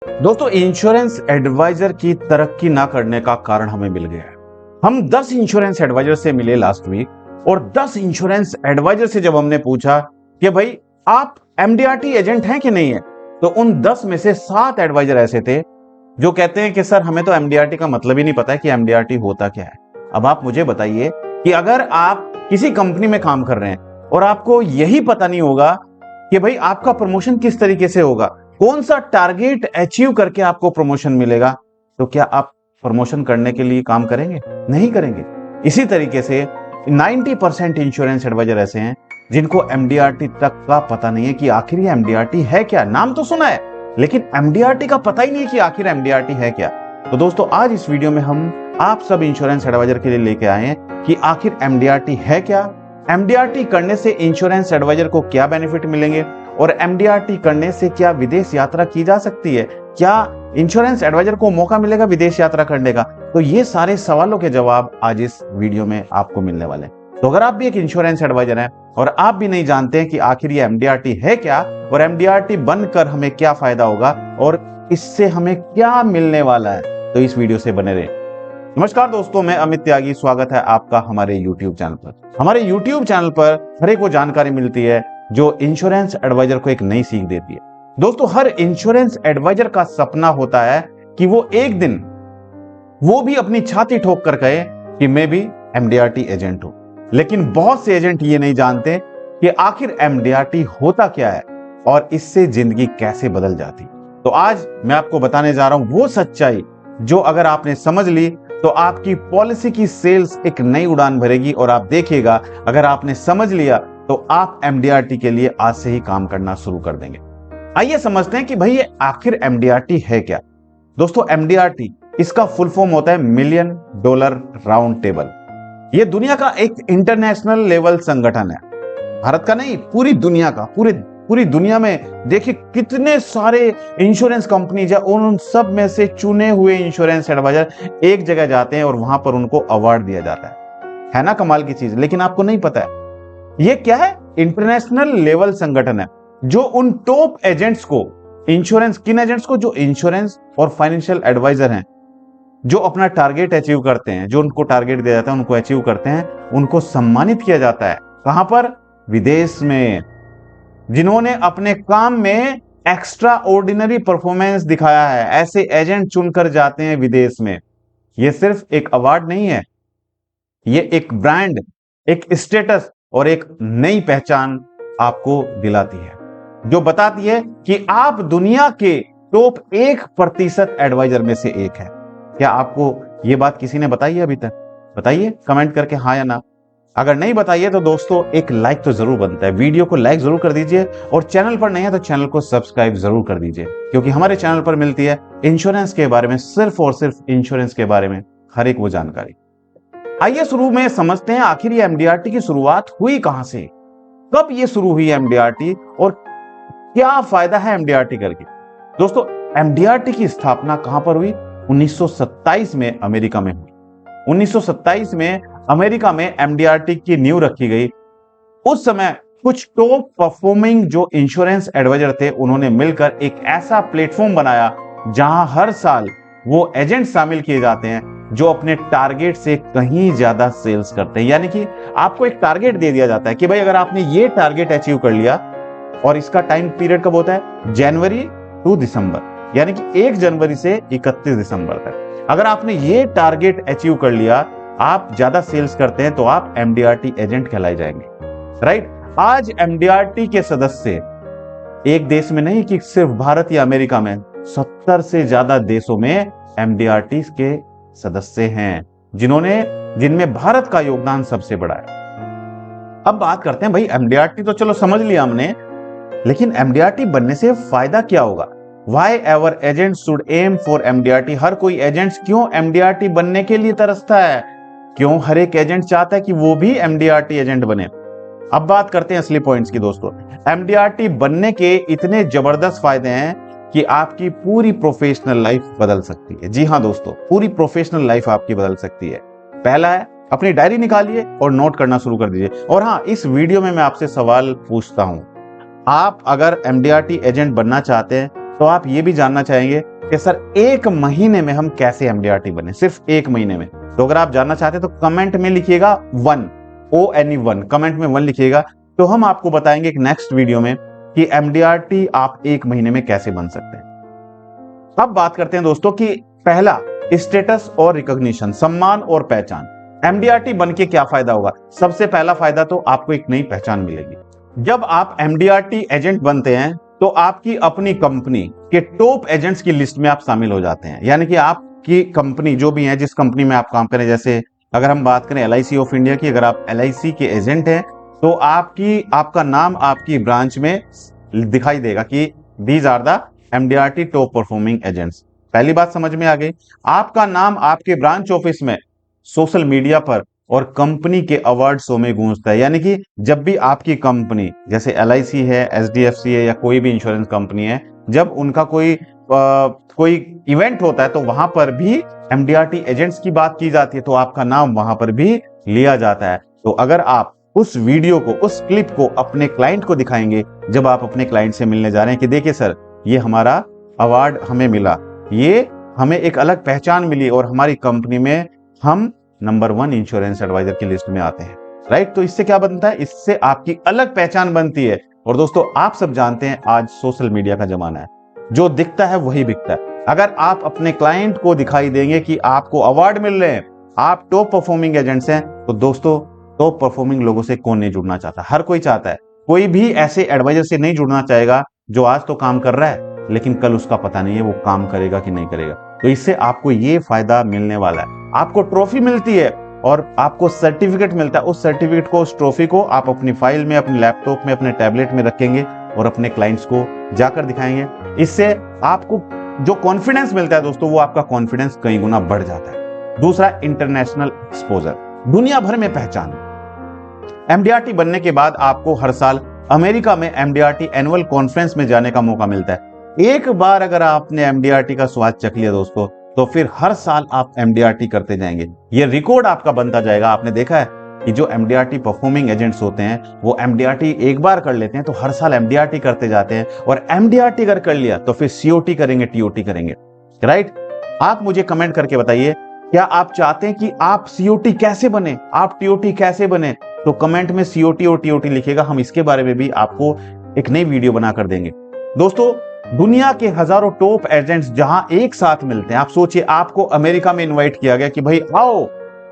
दोस्तों, insurance adviser की तरक्की ना करने का कारण हमें मिल गया है। हम 10 इंश्योरेंस एडवाइजर से मिले लास्ट वीक और 10 इंश्योरेंस एडवाइजर से जब हमने पूछा कि भाई आप एमडीआरटी एजेंट हैं कि नहीं है, तो उन 10 में से 7 एडवाइजर ऐसे थे जो कहते हैं कि सर हमें तो एमडीआरटी का मतलब ही नहीं पता है कि एमडीआरटी होता क्या है। अब आप मुझे बताइए कि अगर आप किसी कंपनी में काम कर रहे हैं और आपको यही पता नहीं होगा कि भाई आपका प्रमोशन किस तरीके से होगा, कौन सा टारगेट अचीव करके आपको प्रमोशन मिलेगा, तो क्या आप प्रमोशन करने के लिए काम करेंगे? नहीं करेंगे। इसी तरीके से 90% इंश्योरेंस एडवाइजर ऐसे हैं जिनको एमडीआरटी तक का पता नहीं है कि आखिर ये एमडीआरटी है क्या। नाम तो सुना है लेकिन एमडीआरटी का पता ही नहीं है कि आखिर एमडीआरटी है क्या। तो दोस्तों, आज इस वीडियो में हम आप सब इंश्योरेंस एडवाइजर के लिए लेके आए हैं कि आखिर एमडीआरटी है क्या, एमडीआरटी करने से इंश्योरेंस एडवाइजर को क्या बेनिफिट मिलेंगे और एमडीआरटी करने से क्या विदेश यात्रा की जा सकती है, क्या इंश्योरेंस एडवाइजर को मौका मिलेगा विदेश यात्रा करने का। तो ये सारे सवालों के जवाब आज इस वीडियो में आपको मिलने वाले हैं। तो अगर आप भी एक इंश्योरेंस एडवाइजर हैं और आप भी नहीं जानते हैं कि आखिर ये एमडीआरटी है क्या और एमडीआरटी बनकर हमें क्या फायदा होगा और इससे हमें क्या मिलने वाला है, तो इस वीडियो से बने रहे। नमस्कार दोस्तों, मैं अमित त्यागी, स्वागत है आपका हमारे YouTube चैनल पर। हमारे YouTube चैनल पर हर एक वो जानकारी मिलती है जो इंश्योरेंस एडवाइजर को एक नई सीख देती है। दोस्तों, हर इंश्योरेंस एडवाइजर का सपना होता है कि वो एक दिन वो भी अपनी छाती ठोक कर कहे कि मैं भी एमडीआरटी एजेंट हूं। लेकिन बहुत से एजेंट ये नहीं जानते कि आखिर एमडीआरटी होता क्या है और इससे जिंदगी कैसे बदल जाती। तो आज मैं आपको बताने जा रहा हूं वो सच्चाई जो अगर आपने समझ ली तो आपकी पॉलिसी की सेल्स एक नई उड़ान भरेगी और आप देखिएगा अगर आपने समझ लिया तो आप एमडीआरटी के लिए आज से ही काम करना शुरू कर देंगे। आइए समझते हैं कि भाई ये आखिर एमडीआरटी है क्या। दोस्तों, एमडीआरटी इसका फुल फॉर्म होता है मिलियन डॉलर राउंड टेबल। ये दुनिया का एक इंटरनेशनल लेवल संगठन है, भारत का नहीं, पूरी दुनिया का। पूरी दुनिया में देखिए कितने सारे इंश्योरेंस कंपनीज है, उन सब में से चुने हुए इंश्योरेंस एडवाइजर एक जगह जाते हैं और वहां पर उनको अवार्ड दिया जाता है ना कमाल की चीज। लेकिन आपको नहीं पता है ये क्या है। इंटरनेशनल लेवल संगठन है जो उन टॉप एजेंट्स को, इंश्योरेंस किन एजेंट्स को, जो इंश्योरेंस और फाइनेंशियल एडवाइजर हैं, जो अपना टारगेट अचीव करते हैं, जो उनको टारगेट दिया जाता है उनको अचीव करते हैं, उनको सम्मानित किया जाता है। कहां पर? विदेश में। जिन्होंने अपने काम में एक्स्ट्रा ऑर्डिनरी परफॉर्मेंस दिखाया है, ऐसे एजेंट चुनकर जाते हैं विदेश में। यह सिर्फ एक अवार्ड नहीं है, यह एक ब्रांड, एक स्टेटस और एक नई पहचान आपको दिलाती है जो बताती है कि आप दुनिया के टॉप 1% एडवाइजर में से एक है। क्या आपको यह बात किसी ने बताई है अभी तक? बताइए कमेंट करके हाँ या ना। अगर नहीं बताइए तो दोस्तों एक लाइक तो जरूर बनता है, वीडियो को लाइक जरूर कर दीजिए और चैनल पर नहीं है तो चैनल को सब्सक्राइब जरूर कर दीजिए, क्योंकि हमारे चैनल पर मिलती है इंश्योरेंस के बारे में, सिर्फ और सिर्फ इंश्योरेंस के बारे में हर एक वो जानकारी। आइए शुरू में समझते हैं आखिर ये एमडीआरटी की शुरुआत हुई कहां से, कब ये शुरू हुई एमडीआरटी और क्या फायदा है एमडीआरटी करके। दोस्तों, एमडीआरटी की स्थापना कहां पर हुई? 1927 में अमेरिका में हुई। 1927 में अमेरिका में एमडीआरटी की नींव रखी गई। उस समय कुछ टॉप परफॉर्मिंग जो इंश्योरेंस एडवाइजर थे उन्होंने मिलकर एक ऐसा प्लेटफॉर्म बनाया जहां हर साल वो एजेंट शामिल किए जाते हैं जो अपने टारगेट से कहीं ज्यादा सेल्स करते हैं। यानी कि आपको एक टारगेट दे दिया जाता है कि भाई अगर आपने ये टारगेट अचीव कर लिया, और इसका टाइम पीरियड कब होता है? जनवरी टू दिसंबर, यानी कि 1 जनवरी से 31 दिसंबर तक। अगर आपने ये टारगेट अचीव कर लिया, आप ज्यादा सेल्स करते हैं, तो आप एमडीआरटी एजेंट कहलाए जाएंगे, राइट। आज एमडीआरटी के सदस्य एक देश में नहीं कि सिर्फ भारत या अमेरिका में, 70 से ज्यादा देशों में एमडीआरटी के सदस्य हैं जिनमें भारत का योगदान सबसे बड़ा है। अब बात करते हैं भाई एमडीआरटी तो चलो समझ लिया हमने, लेकिन एमडीआरटी बनने से फायदा क्या होगा? Why our agents should aim for MDRT? हर कोई एजेंट क्यों एमडीआरटी बनने के लिए तरसता है? क्यों हर एक एजेंट चाहता है कि वो भी एमडीआरटी एजेंट बने? अब बात करते हैं असली पॉइंट्स की दोस्तों। एमडीआरटी बनने के इतने जबरदस्त फायदे हैं कि आपकी पूरी प्रोफेशनल लाइफ बदल सकती है। जी हाँ दोस्तों, पूरी प्रोफेशनल लाइफ आपकी बदल सकती है। पहला है, अपनी डायरी निकालिए और नोट करना शुरू कर दीजिए। और हाँ, इस वीडियो में मैं आपसे सवाल पूछता हूं, आप अगर एमडीआरटी एजेंट बनना चाहते हैं तो आप ये भी जानना चाहेंगे कि सर 1 महीने में हम कैसे एमडीआरटी बने, सिर्फ 1 महीने में। तो अगर आप जानना चाहते हैं तो कमेंट में लिखिएगा 1, ONE 1, कमेंट में 1 लिखिएगा। तो हम आपको बताएंगे एक नेक्स्ट वीडियो में कि एमडीआरटी आप 1 महीने में कैसे बन सकते हैं। अब बात करते हैं दोस्तों कि पहला, स्टेटस और रिकॉग्निशन, सम्मान और पहचान। एमडीआरटी बन के क्या फायदा होगा? सबसे पहला फायदा तो आपको एक नई पहचान मिलेगी। जब आप एमडीआरटी एजेंट बनते हैं तो आपकी अपनी कंपनी के टॉप एजेंट्स की लिस्ट में आप शामिल हो जाते हैं। यानी कि आपकी कंपनी जो भी है, जिस कंपनी में आप काम करें, जैसे अगर हम बात करें LIC ऑफ इंडिया की, अगर आप LIC के एजेंट हैं तो आपका नाम आपकी ब्रांच में दिखाई देगा कि these are the MDRT top performing agents. पहली बात समझ में आ गई। आपका नाम आपके ब्रांच ऑफिस में, सोशल मीडिया पर और कंपनी के अवार्ड शो में गूंजता है। यानी कि जब भी आपकी कंपनी, जैसे LIC है, SDFC है या कोई भी इंश्योरेंस कंपनी है, जब उनका कोई इवेंट होता है तो वहां पर भी एमडीआरटी एजेंट्स की बात की जाती है, तो आपका नाम वहां पर भी लिया जाता है। तो अगर आप उस वीडियो को, उस क्लिप को अपने क्लाइंट को दिखाएंगे, जब आप अपने क्लाइंट से मिलने जा रहे हैं कि देखिए सर, ये हमारा अवार्ड हमें मिला, ये हमें एक अलग पहचान मिली और हमारी कंपनी में हम नंबर 1 इंश्योरेंस एडवाइजर की लिस्ट में आते हैं, राइट। तो इससे क्या बनता है? इससे आपकी अलग पहचान बनती है। और दोस्तों, आप सब जानते हैं आज सोशल मीडिया का जमाना है, जो दिखता है वही बिकता है। अगर आप अपने क्लाइंट को दिखाई देंगे कि आपको अवार्ड मिल रहे हैं, आप टॉप परफॉर्मिंग एजेंट्स हैं, तो दोस्तों टॉप परफॉर्मिंग लोगों से कौन नहीं जुड़ना चाहता? हर कोई चाहता है। कोई भी ऐसे एडवाइजर से नहीं जुड़ना चाहेगा जो आज तो काम कर रहा है लेकिन कल उसका पता नहीं है वो काम करेगा कि नहीं करेगा। तो इससे आपको ये फायदा मिलने वाला है। आपको ट्रॉफी मिलती है और आपको सर्टिफिकेट मिलता है। उस सर्टिफिकेट को, उस ट्रॉफी को आप अपनी फाइल में, अपने लैपटॉप में, अपने टैबलेट में रखेंगे और अपने क्लाइंट्स को जाकर दिखाएंगे। इससे आपको जो कॉन्फिडेंस मिलता है दोस्तों, वो आपका कॉन्फिडेंस कई गुना बढ़ जाता है। दूसरा, इंटरनेशनल एक्सपोजर, दुनिया भर में पहचान। एमडीआरटी बनने के बाद आपको हर साल अमेरिका में एमडीआरटी एनुअल कॉन्फ्रेंस में जाने का मौका मिलता है। एक बार अगर आपने एमडीआरटी का स्वाद चख लिया दोस्तों, तो फिर हर साल आप एमडीआरटी करते जाएंगे। ये रिकॉर्ड आपका बनता जाएगा। आपने देखा है कि जो एमडीआरटी परफॉर्मिंग एजेंट्स होते हैं, वो एमडीआरटी एक बार कर लेते हैं तो हर साल एमडीआरटी करते जाते हैं, और एमडीआरटी अगर कर लिया तो फिर सीओटी करेंगे, टीओटी करेंगे, राइट। आप मुझे कमेंट करके बताइए, क्या आप चाहते हैं कि आप सीओटी कैसे बने, आप टीओटी कैसे बने? तो कमेंट में सीओटी और टीओटी लिखिएगा। हम इसके बारे में भी आपको एक नई वीडियो बनाकर देंगे। दोस्तों, दुनिया के हजारों टॉप एजेंट्स जहां एक साथ मिलते हैं, आप सोचिए, आपको अमेरिका में इनवाइट किया गया कि भाई आओ,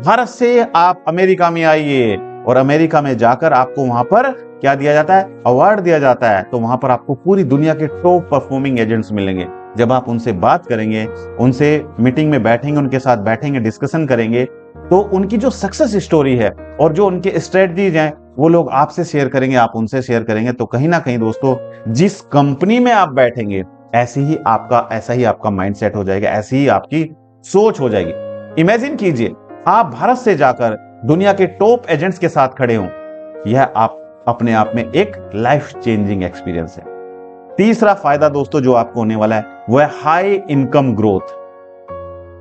भारत से आप अमेरिका में आइए, और अमेरिका में जाकर आपको वहां पर क्या दिया जाता है? अवार्ड दिया जाता है। तो वहां पर आपको पूरी दुनिया के टॉप परफॉर्मिंग एजेंट्स मिलेंगे। जब आप उनसे बात करेंगे, उनसे मीटिंग में बैठेंगे, उनके साथ बैठेंगे, डिस्कशन करेंगे, तो उनकी जो सक्सेस स्टोरी है और जो उनके स्ट्रेटजीज हैं, वो लोग आपसे शेयर करेंगे, आप उनसे शेयर करेंगे। तो कहीं ना कहीं दोस्तों, जिस कंपनी में आप बैठेंगे, ऐसा ही आपका माइंडसेट हो जाएगा, ऐसी ही आपकी सोच हो जाएगी। इमेजिन कीजिए, आप भारत से जाकर दुनिया के टॉप एजेंट्स के साथ खड़े हों। यह आप अपने आप में एक लाइफ चेंजिंग एक्सपीरियंस है। तीसरा फायदा दोस्तों जो आपको होने वाला है, वो है हाई इनकम ग्रोथ।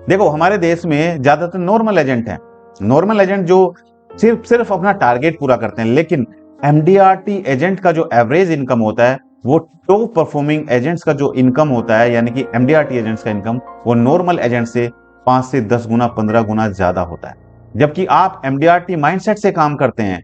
देखो, हमारे देश में ज्यादातर नॉर्मल एजेंट हैं, नॉर्मल एजेंट जो सिर्फ अपना टारगेट पूरा करते हैं। लेकिन एमडीआरटी एजेंट का जो एवरेज इनकम होता है, वो टॉप परफॉर्मिंग एजेंट्स का जो इनकम होता है, यानी कि एमडीआरटी एजेंट्स का इनकम, वो नॉर्मल एजेंट से 5 से 10 गुना, 15 गुना ज्यादा होता है। जबकि आप एमडीआरटी माइंडसेट से काम करते हैं।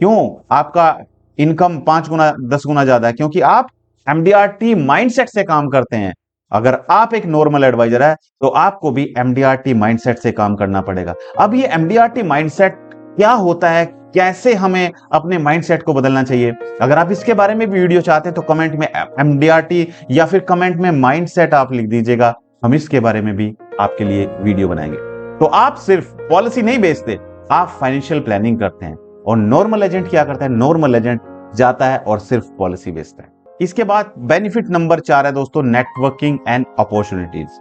क्यों आपका इनकम 5 गुना, 10 गुना ज्यादा है? क्योंकि आप एमडीआरटी माइंडसेट से काम करते हैं। अगर आप एक नॉर्मल एडवाइजर है तो आपको भी एमडीआरटी माइंडसेट से काम करना पड़ेगा। अब ये एमडीआरटी माइंडसेट क्या होता है, कैसे हमें अपने माइंडसेट को बदलना चाहिए, अगर आप इसके बारे में भी वीडियो चाहते हैं तो कमेंट में एमडीआरटी या फिर कमेंट में माइंडसेट आप लिख दीजिएगा। हम इसके बारे में भी आपके लिए वीडियो बनाएंगे। तो आप सिर्फ पॉलिसी नहीं बेचते, आप फाइनेंशियल प्लानिंग करते हैं। और नॉर्मल एजेंट क्या करता है? नॉर्मल एजेंट जाता है और सिर्फ पॉलिसी बेचता है। इसके बाद बेनिफिट नंबर 4 है दोस्तों, नेटवर्किंग एंड अपॉर्चुनिटीज।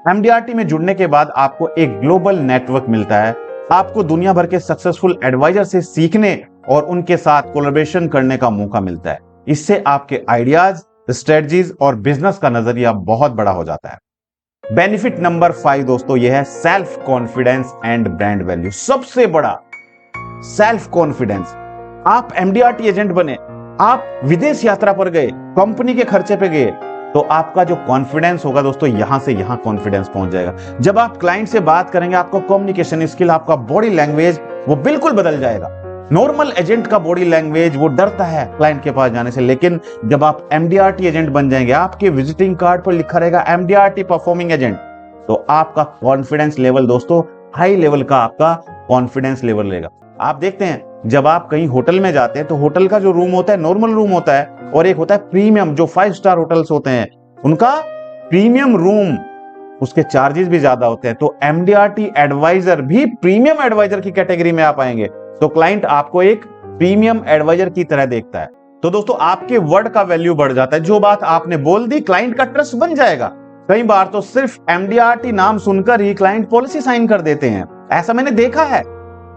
एमडीआरटी में जुड़ने के बाद आपको एक ग्लोबल नेटवर्क मिलता है। आपको दुनिया भर के सक्सेसफुल एडवाइजर से सीखने और उनके साथ कोलैबोरेशन करने का मौका मिलता है। इससे आपके आइडियाज, स्ट्रेटजीज और बिजनेस का नजरिया बहुत बड़ा हो जाता है। बेनिफिट नंबर 5 दोस्तों, यह है self confidence and brand value. सबसे बड़ा सेल्फ कॉन्फिडेंस। आप एमडीआरटी एजेंट बने, आप विदेश यात्रा पर गए, कंपनी के खर्चे पे गए, तो आपका जो कॉन्फिडेंस होगा दोस्तों, यहां से यहां कॉन्फिडेंस पहुंच जाएगा। जब आप क्लाइंट से बात करेंगे, आपका कम्युनिकेशन स्किल, आपका बॉडी लैंग्वेज वो बिल्कुल बदल जाएगा। नॉर्मल एजेंट का बॉडी लैंग्वेज वो डरता है क्लाइंट के पास जाने से, लेकिन जब आप एमडीआरटी एजेंट बन जाएंगे, आपके विजिटिंग कार्ड पर लिखा रहेगा एमडीआरटी परफॉर्मिंग एजेंट, तो आपका कॉन्फिडेंस लेवल दोस्तों हाई लेवल का आपका कॉन्फिडेंस लेवल रहेगा। आप देखते हैं जब आप कहीं होटल में जाते हैं तो होटल का जो रूम होता है नॉर्मल रूम होता है, और एक होता है प्रीमियम, जो 5 स्टार होटल्स होते हैं उनका प्रीमियम रूम, उसके चार्जेस भी ज्यादा होते हैं। तो एमडीआरटी एडवाइजर भी प्रीमियम एडवाइजर की कैटेगरी में आप आएंगे, तो क्लाइंट आपको एक प्रीमियम एडवाइजर की तरह देखता है। तो दोस्तों आपके वर्ड का वैल्यू बढ़ जाता है। जो बात आपने बोल दी, क्लाइंट का ट्रस्ट बन जाएगा। कई बार तो सिर्फ एमडीआरटी नाम सुनकर ही क्लाइंट पॉलिसी साइन कर देते हैं, ऐसा मैंने देखा है।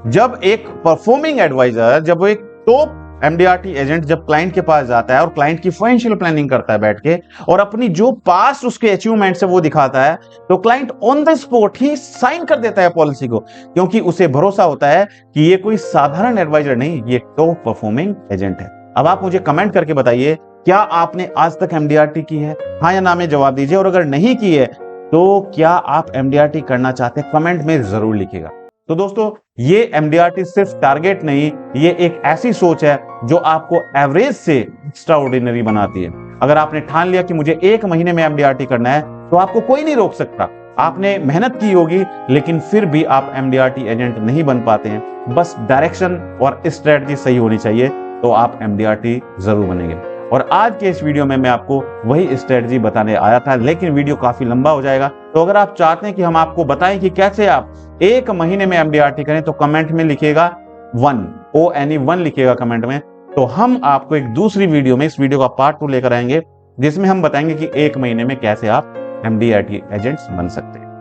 जब एक परफॉर्मिंग एडवाइजर, जब एक टॉप एमडीआरटी एजेंट जब क्लाइंट के पास जाता है और क्लाइंट की फाइनेंशियल प्लानिंग करता है बैठ के, और अपनी जो पास्ट उसके अचीवमेंट से वो दिखाता है, तो क्लाइंट ऑन द स्पॉट ही साइन कर देता है पॉलिसी को, क्योंकि उसे भरोसा होता है कि ये कोई साधारण एडवाइजर नहीं, ये टॉप परफॉर्मिंग एजेंट है। अब आप मुझे कमेंट करके बताइए, क्या आपने आज तक एमडीआरटी की है? हाँ या ना में जवाब दीजिए, और अगर नहीं की है तो क्या आप एमडीआरटी करना चाहते हैं? कमेंट में जरूर लिखिएगा। तो दोस्तों ये एमडीआरटी सिर्फ टारगेट नहीं, ये एक ऐसी सोच है जो आपको एवरेज से एक्स्ट्राऑर्डिनरी बनाती है। अगर आपने ठान लिया कि मुझे 1 महीने में एमडीआरटी करना है, तो आपको कोई नहीं रोक सकता। आपने मेहनत की होगी, लेकिन फिर भी आप एमडीआरटी एजेंट नहीं बन पाते हैं। बस डायरेक्शन और स्ट्रेटजी सही होनी चाहिए, तो आप एमडीआरटी जरूर बनेंगे। और आज के इस वीडियो में मैं आपको वही स्ट्रेटजी बताने आया था, लेकिन वीडियो काफी लंबा हो जाएगा। तो अगर आप चाहते हैं कि हम आपको बताएं कि कैसे आप 1 महीने में एमडीआरटी करें, तो कमेंट में लिखिएगा 1 ONE1 लिखिएगा कमेंट में। तो हम आपको एक दूसरी वीडियो में, इस वीडियो का पार्ट 2 लेकर आएंगे, जिसमें हम बताएंगे कि 1 महीने में कैसे आप एमडीआरटी एजेंट्स बन सकते हैं।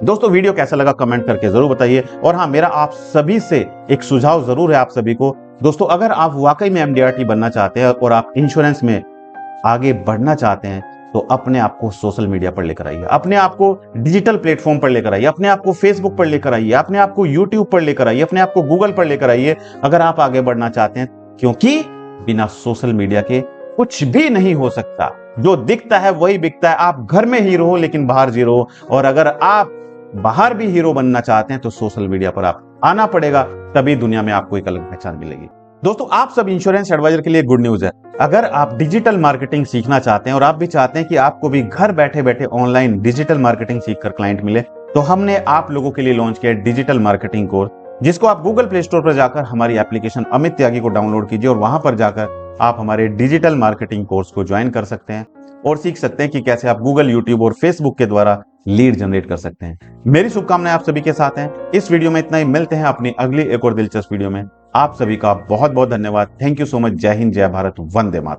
दोस्तों वीडियो कैसा लगा कमेंट करके जरूर बताइए। और हाँ, मेरा आप सभी से एक सुझाव जरूर है आप सभी को। दोस्तों अगर आप वाकई में एमडीआरटी बनना चाहते हैं और आप इंश्योरेंस में आगे बढ़ना चाहते हैं, तो अपने आप को सोशल मीडिया पर लेकर आइए, अपने आप को डिजिटल प्लेटफॉर्म पर लेकर आइए, अपने आप को फेसबुक पर लेकर आइए, अपने आप को यूट्यूब पर लेकर आइए, अपने आप को गूगल पर लेकर आइए, अगर आप आगे बढ़ना चाहते हैं। क्योंकि बिना सोशल मीडिया के कुछ भी नहीं हो सकता। जो दिखता है वही बिकता है। आप घर में हीरो हो लेकिन बाहर जीरो हो, और अगर आप बाहर भी हीरो बनना चाहते हैं तो सोशल मीडिया पर आप आना पड़ेगा, तभी दुनिया में आपको एक अलग पहचान मिलेगी। दोस्तों आप सब इंश्योरेंस एडवाइजर के लिए गुड न्यूज है। अगर आप डिजिटल मार्केटिंग सीखना चाहते हैं और आप भी चाहते हैं कि आपको भी घर बैठे बैठे ऑनलाइन डिजिटल मार्केटिंग सीखकर क्लाइंट मिले, तो हमने आप लोगों के लिए लॉन्च किया डिजिटल मार्केटिंग कोर्स, जिसको आप गूगल प्ले स्टोर पर जाकर हमारी एप्लीकेशन अमित त्यागी को डाउनलोड कीजिए, और वहां पर जाकर आप हमारे डिजिटल मार्केटिंग कोर्स को ज्वाइन कर सकते हैं और सीख सकते हैं कि कैसे आप गूगल, यूट्यूब और फेसबुक के द्वारा लीड जनरेट कर सकते हैं। मेरी शुभकामनाएं आप सभी के साथ हैं। इस वीडियो में इतना ही, मिलते हैं अपनी अगली एक और दिलचस्प वीडियो में। आप सभी का बहुत बहुत धन्यवाद। Thank you so much. जय हिंद, जय भारत, वंदे मातरम।